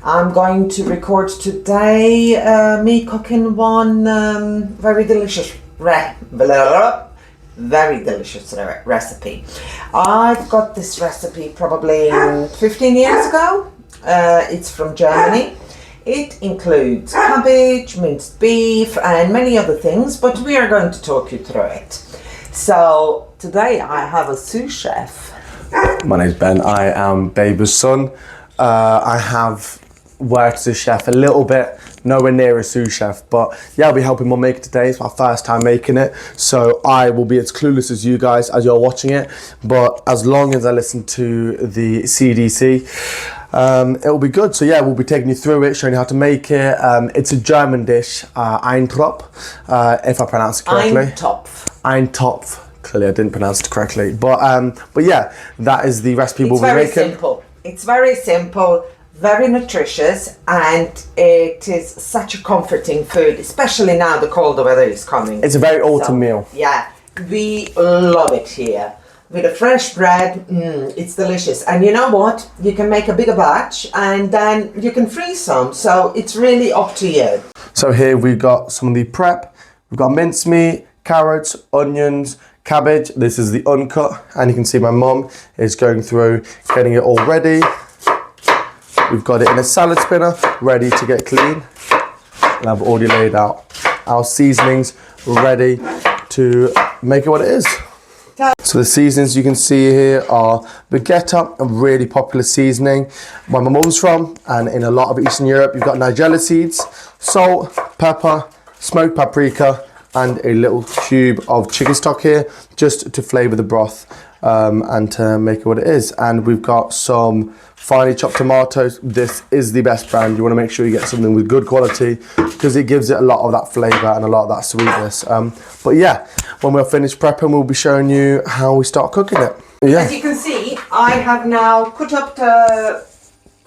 I'm going to record today me cooking one very delicious recipe. I've got this recipe probably 15 years ago. It's from Germany. It includes cabbage, minced beef and many other things, but we are going to talk you through it. So today I have a sous chef. My name's Ben, I am Beba's son. I have worked as a chef a little bit, nowhere near a sous chef, but yeah, I'll be helping Mum make it today. It's my first time making it, so I will be as clueless as you guys as you're watching it, but as long as I listen to the CDC, it will be good. So yeah, we'll be taking you through it, showing you how to make it. It's a German dish, Eintopf, if I pronounce it correctly. Eintopf. Clearly I didn't pronounce it correctly, but yeah, that is the recipe we'll be making. It's very simple, very nutritious, and it is such a comforting food, especially now the colder weather is coming. It's a very autumn meal. Yeah, we love it here. With a fresh bread, it's delicious. And you know what? You can make a bigger batch and then you can freeze some. So it's really up to you. So here we've got some of the prep. We've got mincemeat, carrots, onions, cabbage. This is the uncut, and you can see my mum is going through getting it all ready. We've got it in a salad spinner, ready to get clean. And I've already laid out our seasonings, ready to make it what it is. So the seasonings you can see here are Beba, a really popular seasoning where my mum's from, and in a lot of Eastern Europe you've got nigella seeds, salt, pepper, smoked paprika, and a little cube of chicken stock here, just to flavour the broth and to make it what it is. And we've got some finely chopped tomatoes. This is the best brand. You want to make sure you get something with good quality because it gives it a lot of that flavour and a lot of that sweetness. But yeah, when we're finished prepping, we'll be showing you how we start cooking it. Yeah. As you can see, I have now cut up the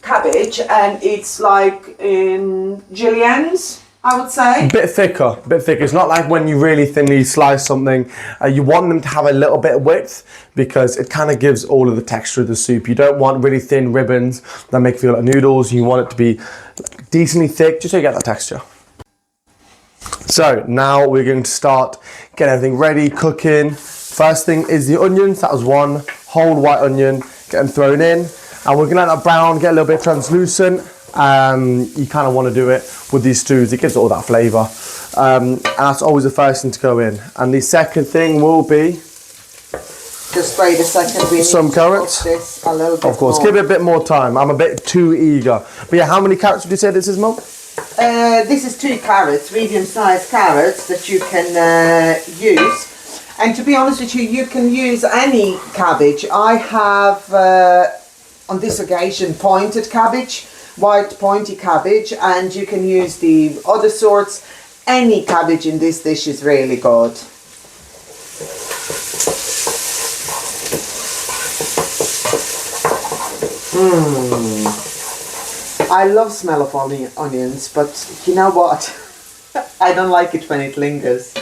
cabbage, and it's like in juliennes, I would say. A bit thicker. It's not like when you really thinly slice something. You want them to have a little bit of width because it kind of gives all of the texture of the soup. You don't want really thin ribbons that make you feel like noodles. You want it to be decently thick, just so you get that texture. So now we're going to start getting everything ready, cooking. First thing is the onions. That was one whole white onion, get them thrown in. And we're going to let that brown, get a little bit translucent. You kind of want to do it with these stews. It gives it all that flavour, and that's always the first thing to go in. And the second thing will be just wait a second. We some carrots. This a little bit of course, more. give it a bit more time. I'm a bit too eager. But yeah, how many carrots would you say this is, Mum? This is 2 carrots, medium-sized carrots that you can use. And to be honest with you, you can use any cabbage. I have on this occasion pointed cabbage. White pointy cabbage, and you can use the other sorts. Any cabbage in this dish is really good. I love smell of onions, but you know what? I don't like it when it lingers.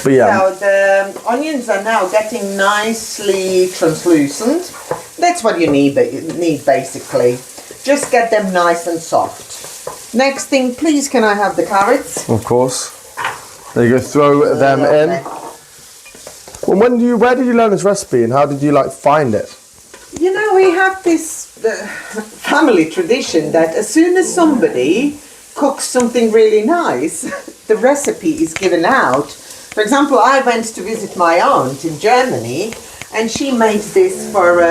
But yeah. So the onions are now getting nicely translucent. That's what you need basically. Just get them nice and soft. Next thing, please, can I have the carrots? Of course. There you go, throw them in. Well, where did you learn this recipe and how did you find it? You know, we have this family tradition that as soon as somebody cooks something really nice, the recipe is given out. For example, I went to visit my aunt in Germany, and she made this for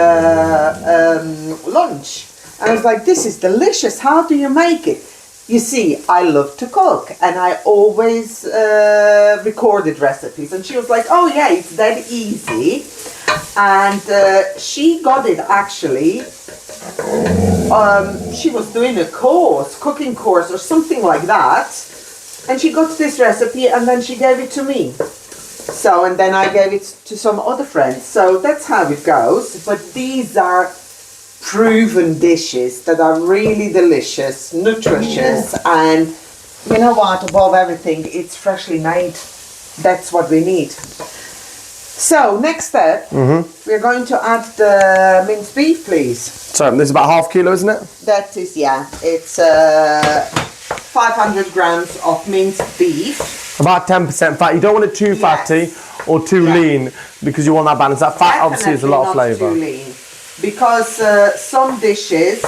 lunch. And I was like, this is delicious. How do you make it? You see, I love to cook, and I always recorded recipes. And she was like, oh yeah, it's that easy. And she got it actually. She was doing a course, cooking course or something like that. And she got this recipe and then she gave it to me. So, and then I gave it to some other friends. So that's how it goes. But these are proven dishes that are really delicious, nutritious, and you know what, above everything, it's freshly made. That's what we need. So, next step, we're going to add the minced beef, please. So, this is about half kilo, isn't it? That is, yeah, it's 500 grams of minced beef. About 10% fat. You don't want it too fatty or too lean because you want that balance. That fat obviously is a lot of flavour. Too lean, because some dishes,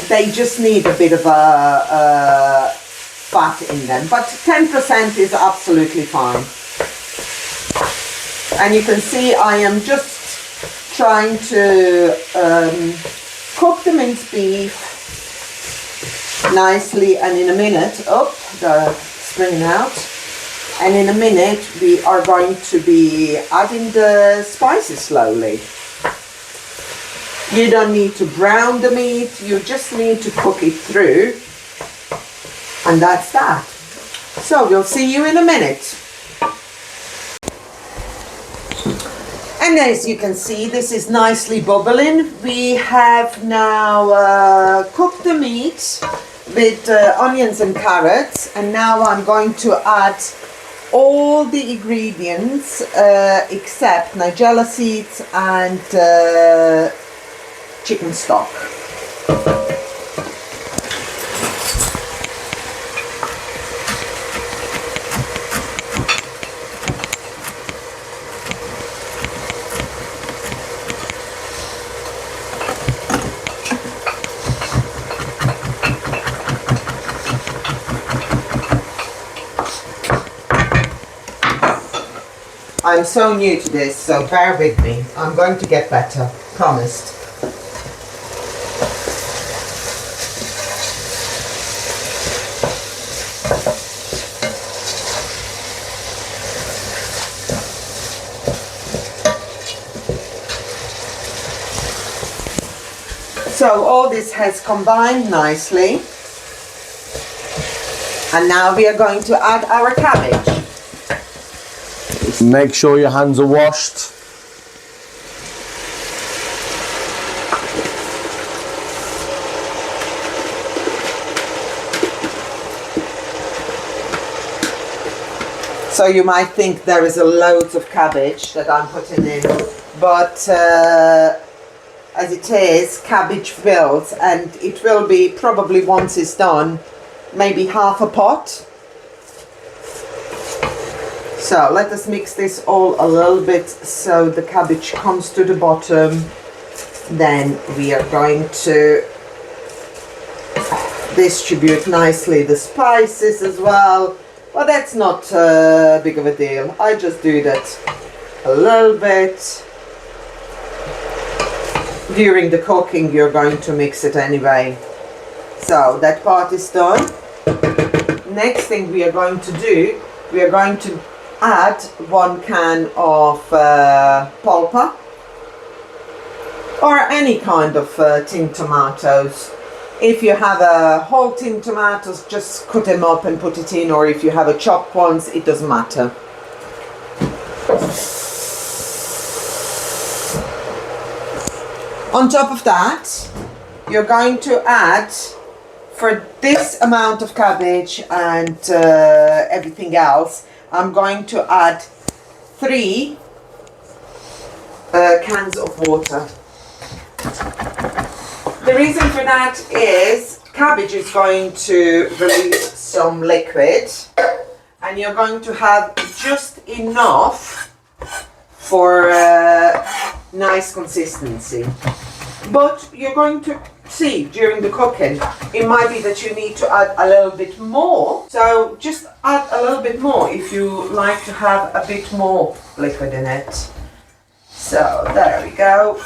they just need a bit of a fat in them, but 10% is absolutely fine. And you can see I am just trying to cook the minced beef nicely, and in a minute, the springing out, and in a minute we are going to be adding the spices slowly. You don't need to brown the meat, you just need to cook it through, and that's that. So we'll see you in a minute. And as you can see, this is nicely bubbling. We have now cooked the meat with onions and carrots, and now I'm going to add all the ingredients except nigella seeds and chicken stock. I'm so new to this, so bear with me. I'm going to get better, promised. So all this has combined nicely. And now we are going to add our cabbage. Make sure your hands are washed. So you might think there is a loads of cabbage that I'm putting in, but as it is, cabbage builds, and it will be probably, once it's done, maybe half a pot. So let us mix this all a little bit so the cabbage comes to the bottom. Then we are going to distribute nicely the spices as well. Well, that's not big of a deal. I just do that a little bit. During the cooking you're going to mix it anyway. So that part is done. Next thing we are going to do, we are going to add 1 can of pulpa or any kind of tin tomatoes. If you have a whole tin tomatoes, just cut them up and put it in, or if you have a chopped ones, it doesn't matter. On top of that, you're going to add, for this amount of cabbage and everything else, I'm going to add 3 cans of water. The reason for that is cabbage is going to release some liquid, and you're going to have just enough for nice consistency. But you're going to see during the cooking, it might be that you need to add a little bit more. So just add a little bit more if you like to have a bit more liquid in it. So there we go.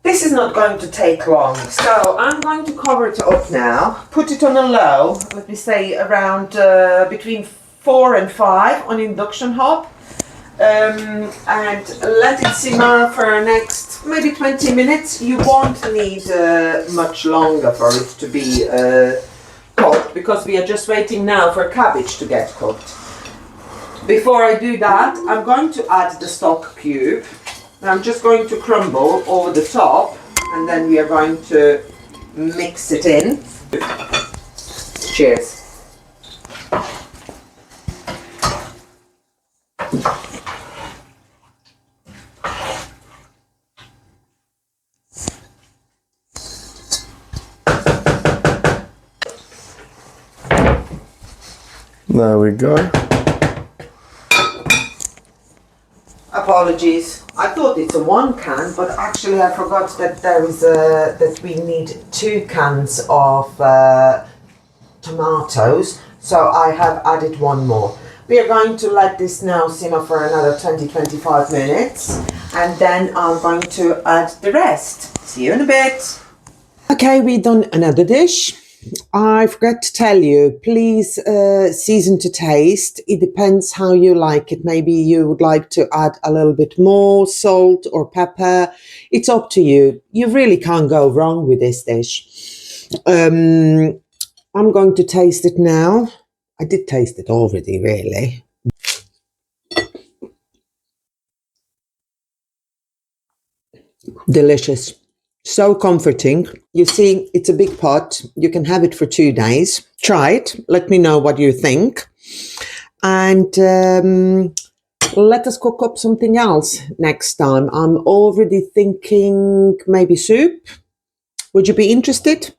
This is not going to take long, so I'm going to cover it up now, put it on a low, let me say around between 4 and 5 on induction hob, and let it simmer for next maybe 20 minutes. You won't need much longer for it to be cooked, because we are just waiting now for cabbage to get cooked. Before I do that, I'm going to add the stock cube. I'm just going to crumble over the top, and then we are going to mix it in. Cheers. There we go. Apologies. I thought it's a 1 can, but actually I forgot that there is that we need 2 cans of tomatoes, so I have added 1 more. We are going to let this now simmer for another 20-25 minutes, and then I'm going to add the rest. See you in a bit. Okay, we've done another dish. I forgot to tell you, please season to taste. It depends how you like it. Maybe you would like to add a little bit more salt or pepper. It's up to you. You really can't go wrong with this dish. I'm going to taste it now. I did taste it already, really. Delicious. So comforting. You see, it's a big pot. You can have it for 2 days. Try it. Let me know what you think. And let us cook up something else next time. I'm already thinking maybe soup. Would you be interested?